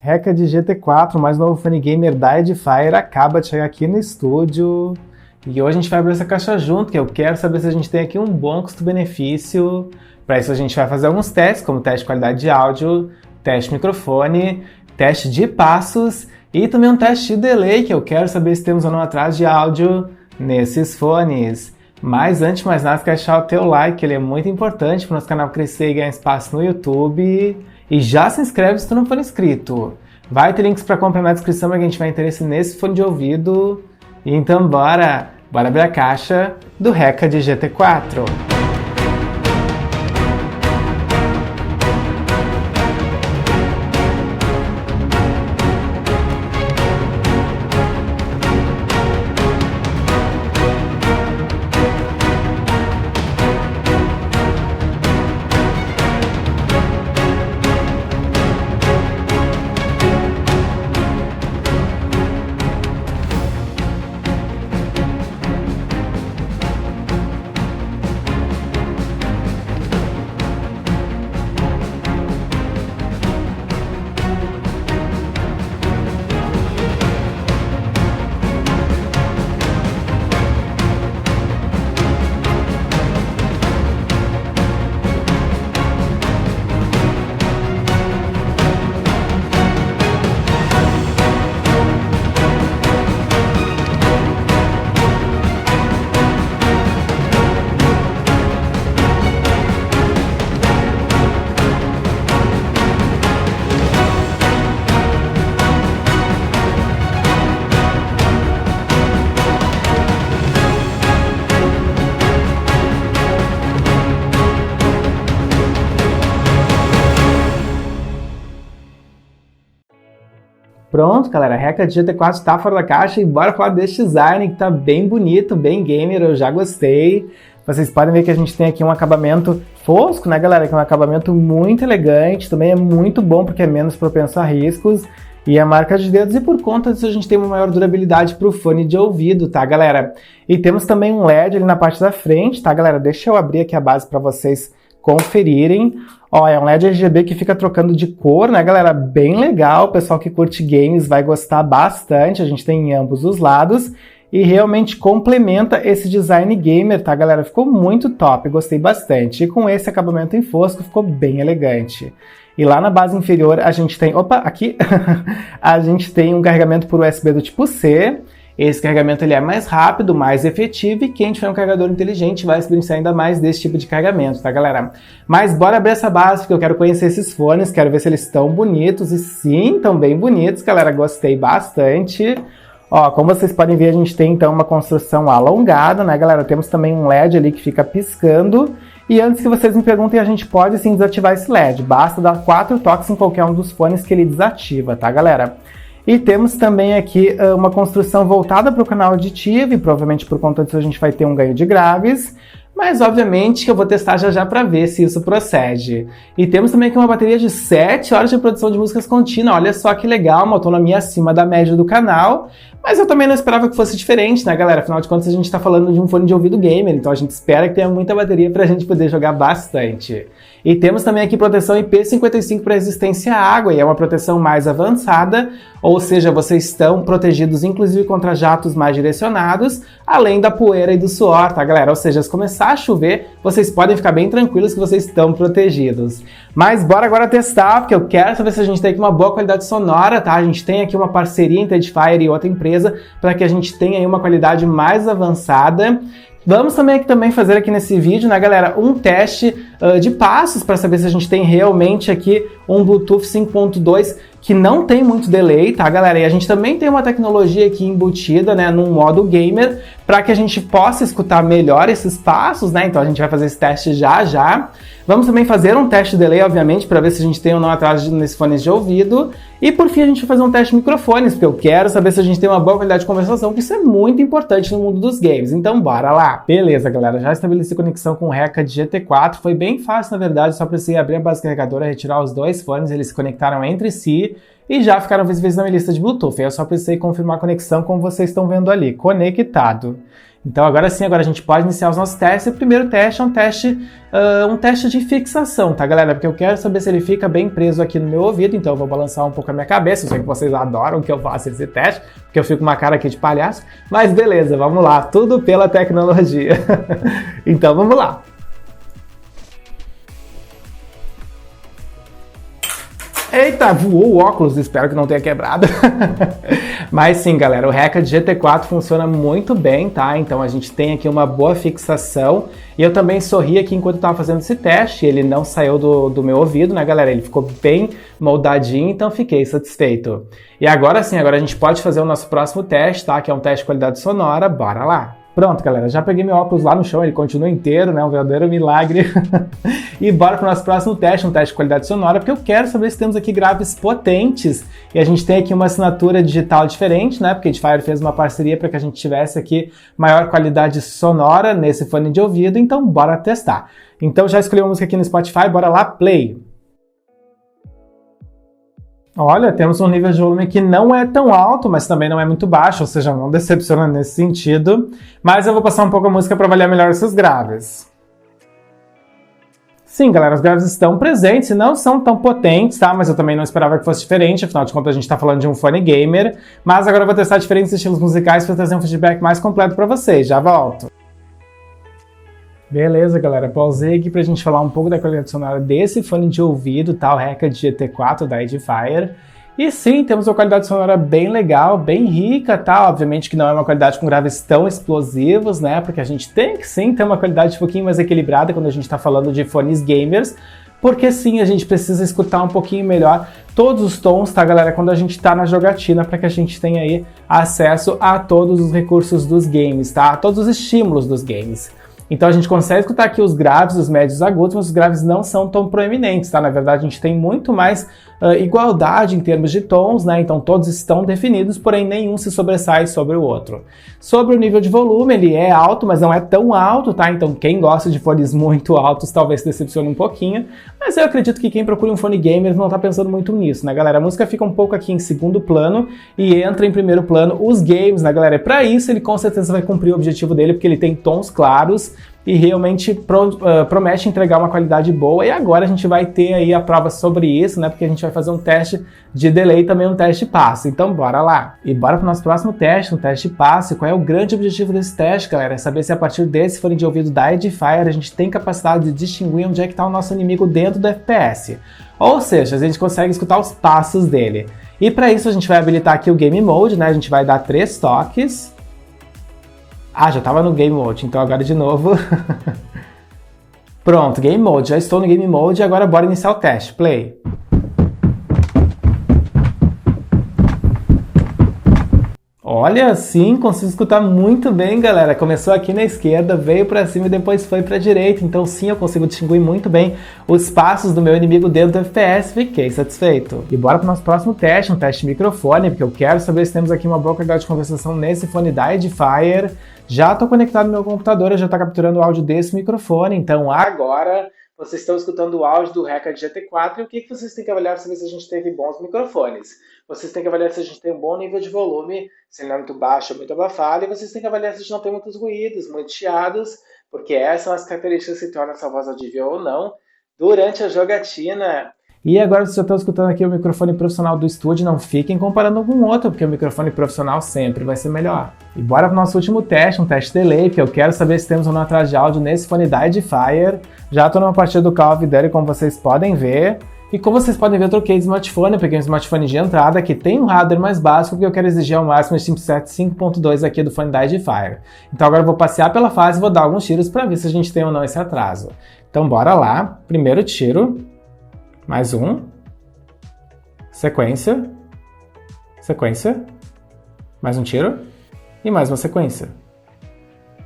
Reca de GT4, mais novo fone gamer da Edifier, acaba de chegar aqui no estúdio. E hoje a gente vai abrir essa caixa junto, que eu quero saber se a gente tem aqui um bom custo-benefício. Para isso a gente vai fazer alguns testes, como teste de qualidade de áudio, teste de microfone, teste de passos e também um teste de delay, que eu quero saber se temos ou não atraso de áudio nesses fones. Mas antes de mais nada, quero deixar o teu like, ele é muito importante para o nosso canal crescer e ganhar espaço no YouTube. E já se inscreve se tu não for inscrito. Vai ter links para comprar na descrição para quem tiver interesse nesse fone de ouvido. Então bora abrir a caixa do Reca de GT4. Pronto, galera, a Reca de GT4 está fora da caixa e bora falar desse design que tá bem bonito, bem gamer, eu já gostei. Vocês podem ver que a gente tem aqui um acabamento fosco, né, galera, que é um acabamento muito elegante, também é muito bom porque é menos propenso a riscos e a marca de dedos, e por conta disso a gente tem uma maior durabilidade para o fone de ouvido, tá, galera? E temos também um LED ali na parte da frente, tá, galera? Deixa eu abrir aqui a base para vocês conferirem. Ó, é um LED RGB que fica trocando de cor, né, galera? Bem legal, o pessoal que curte games vai gostar bastante, a gente tem em ambos os lados e realmente complementa esse design gamer, tá, galera? Ficou muito top, gostei bastante. E com esse acabamento em fosco ficou bem elegante. E lá na base inferior a gente tem, aqui, a gente tem um carregamento por USB do tipo C. Esse carregamento ele é mais rápido, mais efetivo, e quem tiver um carregador inteligente vai se beneficiar ainda mais desse tipo de carregamento, tá, galera? Mas bora abrir essa base, porque eu quero conhecer esses fones, quero ver se eles estão bonitos, e sim, estão bem bonitos, galera, gostei bastante. Ó, como vocês podem ver, a gente tem então uma construção alongada, né, galera? Temos também um LED ali que fica piscando. E antes que vocês me perguntem, a gente pode sim desativar esse LED, basta dar 4 toques em qualquer um dos fones que ele desativa, tá, galera? E temos também aqui uma construção voltada para o canal aditivo, e provavelmente por conta disso a gente vai ter um ganho de graves, mas obviamente que eu vou testar já para ver se isso procede. E temos também aqui uma bateria de 7 horas de produção de músicas contínua, olha só que legal, uma autonomia acima da média do canal, mas eu também não esperava que fosse diferente, né, galera? Afinal de contas a gente está falando de um fone de ouvido gamer, então a gente espera que tenha muita bateria para a gente poder jogar bastante. E temos também aqui proteção IP55 para resistência à água, e é uma proteção mais avançada, ou seja, vocês estão protegidos inclusive contra jatos mais direcionados, além da poeira e do suor, tá, galera? Ou seja, se começar a chover, vocês podem ficar bem tranquilos que vocês estão protegidos. Mas bora agora testar, porque eu quero saber se a gente tem aqui uma boa qualidade sonora, tá? A gente tem aqui uma parceria entre a Edifier e outra empresa para que a gente tenha aí uma qualidade mais avançada. Vamos também fazer aqui nesse vídeo, né, galera, um teste de passos para saber se a gente tem realmente aqui um Bluetooth 5.2 que não tem muito delay, tá, galera? E a gente também tem uma tecnologia aqui embutida, né, num modo gamer, para que a gente possa escutar melhor esses passos, né? Então a gente vai fazer esse teste já. Vamos também fazer um teste de delay, obviamente, para ver se a gente tem ou não atraso nesses fones de ouvido. E por fim a gente vai fazer um teste de microfones, porque eu quero saber se a gente tem uma boa qualidade de conversação, que isso é muito importante no mundo dos games. Então bora lá! Beleza, galera, já estabeleci conexão com o Reca de GT4, foi bem fácil, na verdade, só precisei abrir a base carregadora, retirar os dois fones, eles se conectaram entre si. e já ficaram visíveis na minha lista de Bluetooth. Aí eu só precisei confirmar a conexão, como vocês estão vendo ali, conectado. Então agora sim, agora a gente pode iniciar os nossos testes. O primeiro teste é um teste de fixação, tá, galera? Porque eu quero saber se ele fica bem preso aqui no meu ouvido, então eu vou balançar um pouco a minha cabeça. Eu sei que vocês adoram que eu faça esse teste, porque eu fico com uma cara aqui de palhaço. Mas beleza, vamos lá, tudo pela tecnologia. Então vamos lá. Eita, voou o óculos, espero que não tenha quebrado. Mas sim, galera, o Reka GT4 funciona muito bem, tá? Então a gente tem aqui uma boa fixação. E eu também sorri aqui enquanto eu tava fazendo esse teste. Ele não saiu do meu ouvido, né, galera? Ele ficou bem moldadinho, então fiquei satisfeito. E agora sim, agora a gente pode fazer o nosso próximo teste, tá? Que é um teste de qualidade sonora. Bora lá! Pronto, galera, já peguei meu óculos lá no chão, ele continua inteiro, né, um verdadeiro milagre. E bora para o nosso próximo teste, um teste de qualidade sonora, porque eu quero saber se temos aqui graves potentes. E a gente tem aqui uma assinatura digital diferente, né, porque a Edifier fez uma parceria para que a gente tivesse aqui maior qualidade sonora nesse fone de ouvido, então bora testar. Então já escolhi uma música aqui no Spotify, bora lá, play! Olha, temos um nível de volume que não é tão alto, mas também não é muito baixo, ou seja, não decepciona nesse sentido. Mas eu vou passar um pouco a música para avaliar melhor esses graves. Sim, galera, os graves estão presentes e não são tão potentes, tá? Mas eu também não esperava que fosse diferente, afinal de contas a gente está falando de um fone gamer. Mas agora eu vou testar diferentes estilos musicais para trazer um feedback mais completo para vocês. Já volto! Beleza, galera, pausei aqui pra gente falar um pouco da qualidade sonora desse fone de ouvido, tá? O Reka GT4 da Edifier. E sim, temos uma qualidade sonora bem legal, bem rica, tá? Obviamente que não é uma qualidade com graves tão explosivos, né? Porque a gente tem que sim ter uma qualidade um pouquinho mais equilibrada quando a gente tá falando de fones gamers. Porque sim, a gente precisa escutar um pouquinho melhor todos os tons, tá, galera? Quando a gente tá na jogatina, para que a gente tenha aí acesso a todos os recursos dos games, tá? A todos os estímulos dos games. Então a gente consegue escutar aqui os graves, os médios e os agudos, mas os graves não são tão proeminentes, tá? Na verdade, a gente tem muito mais igualdade em termos de tons, né? Então todos estão definidos, porém nenhum se sobressai sobre o outro. Sobre o nível de volume, ele é alto, mas não é tão alto, tá? Então quem gosta de fones muito altos talvez se decepcione um pouquinho, mas eu acredito que quem procura um fone gamer não tá pensando muito nisso, né, galera? A música fica um pouco aqui em segundo plano e entra em primeiro plano os games, né, galera? E pra isso ele com certeza vai cumprir o objetivo dele, porque ele tem tons claros e realmente promete entregar uma qualidade boa. E agora a gente vai ter aí a prova sobre isso, né? Porque a gente vai fazer um teste de delay e também um teste passe. Então bora lá! E bora para o nosso próximo teste, um teste passe. Qual é o grande objetivo desse teste, galera? É saber se a partir desse fone de ouvido da Edifier a gente tem capacidade de distinguir onde é que está o nosso inimigo dentro do FPS. Ou seja, a gente consegue escutar os passos dele. E para isso a gente vai habilitar aqui o Game Mode, né? A gente vai dar 3 toques. Ah, já estava no Game Mode, então agora de novo. Pronto, Game Mode, já estou no Game Mode e agora bora iniciar o teste. Play. Olha, sim, consigo escutar muito bem, galera. Começou aqui na esquerda, veio para cima e depois foi para a direita. Então sim, eu consigo distinguir muito bem os passos do meu inimigo dentro do FPS. Fiquei satisfeito. E bora para o nosso próximo teste, um teste de microfone, porque eu quero saber se temos aqui uma boa qualidade de conversação nesse fone da Edifier. Já estou conectado no meu computador, já está capturando o áudio desse microfone. Então agora vocês estão escutando o áudio do Reka GT4 e o que vocês têm que avaliar para saber se a gente teve bons microfones. Vocês têm que avaliar se a gente tem um bom nível de volume, se ele não é muito baixo ou muito abafado, e vocês têm que avaliar se a gente não tem muitos ruídos, muitos chiados, porque essas são as características que tornam essa voz audível ou não durante a jogatina. E agora, se eu estou escutando aqui o microfone profissional do estúdio, não fiquem comparando com o outro, porque o microfone profissional sempre vai ser melhor. E bora para o nosso último teste, um teste delay, porque eu quero saber se temos uma atraso de áudio nesse fone da Edifier. Já estou numa partida do Call of Duty, como vocês podem ver. E como vocês podem ver, eu troquei de smartphone, eu peguei um smartphone de entrada que tem um hardware mais básico, porque eu quero exigir ao máximo esse chipset 5.2 aqui do fone da Edifier. Então agora eu vou passear pela fase e vou dar alguns tiros para ver se a gente tem ou não esse atraso. Então bora lá, primeiro tiro, mais um, sequência, sequência, mais um tiro e mais uma sequência.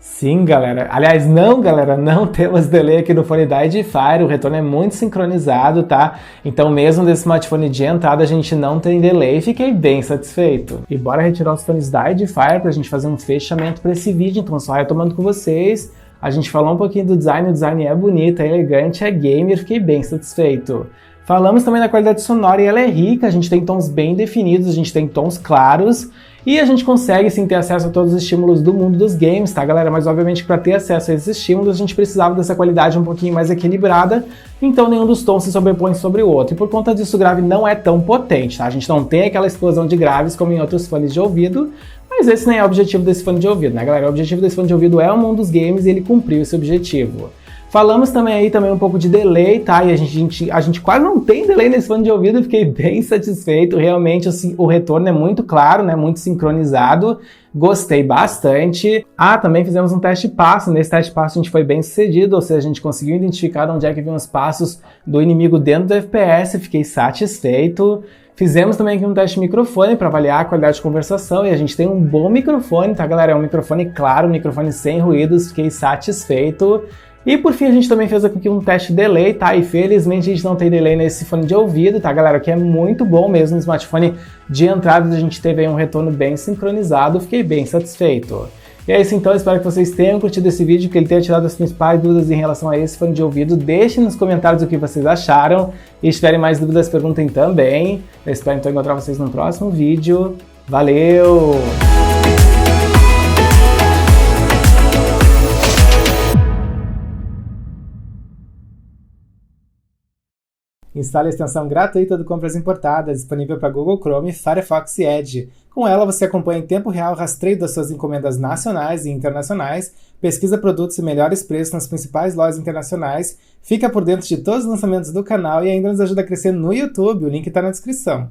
Sim, galera. Aliás, não, galera, não temos delay aqui no fone da Edifier, o retorno é muito sincronizado, tá? Então, mesmo desse smartphone de entrada, a gente não tem delay, fiquei bem satisfeito. E bora retirar os fones da Edifier pra gente fazer um fechamento para esse vídeo, então só retomando com vocês. A gente falou um pouquinho do design, o design é bonito, é elegante, é gamer, fiquei bem satisfeito. Falamos também da qualidade sonora e ela é rica, a gente tem tons bem definidos, a gente tem tons claros e a gente consegue sim ter acesso a todos os estímulos do mundo dos games, tá galera? Mas obviamente para ter acesso a esses estímulos a gente precisava dessa qualidade um pouquinho mais equilibrada, então nenhum dos tons se sobrepõe sobre o outro. E por conta disso o grave não é tão potente, tá? A gente não tem aquela explosão de graves como em outros fones de ouvido, mas esse nem é o objetivo desse fone de ouvido, né galera? O objetivo desse fone de ouvido é o mundo dos games e ele cumpriu esse objetivo. Falamos também um pouco de delay, tá? E a gente quase não tem delay nesse fone de ouvido, eu fiquei bem satisfeito. Realmente assim, o retorno é muito claro, né? Muito sincronizado. Gostei bastante. Também fizemos um teste passo. Nesse teste passo a gente foi bem sucedido, ou seja, a gente conseguiu identificar onde é que vinham os passos do inimigo dentro do FPS. Fiquei satisfeito. Fizemos também aqui um teste de microfone para avaliar a qualidade de conversação e a gente tem um bom microfone, tá galera? É um microfone claro, um microfone sem ruídos. Fiquei satisfeito. E por fim a gente também fez aqui um teste de delay, tá? E felizmente a gente não tem delay nesse fone de ouvido, tá galera? Que é muito bom mesmo, no smartphone de entrada a gente teve aí um retorno bem sincronizado, fiquei bem satisfeito. E é isso então, espero que vocês tenham curtido esse vídeo, que ele tenha tirado as principais dúvidas em relação a esse fone de ouvido. Deixem nos comentários o que vocês acharam e se tiverem mais dúvidas perguntem também. Eu espero então encontrar vocês no próximo vídeo. Valeu! Instale a extensão gratuita do Compras Importadas, disponível para Google Chrome, Firefox e Edge. Com ela, você acompanha em tempo real o rastreio das suas encomendas nacionais e internacionais, pesquisa produtos e melhores preços nas principais lojas internacionais, fica por dentro de todos os lançamentos do canal e ainda nos ajuda a crescer no YouTube, o link está na descrição.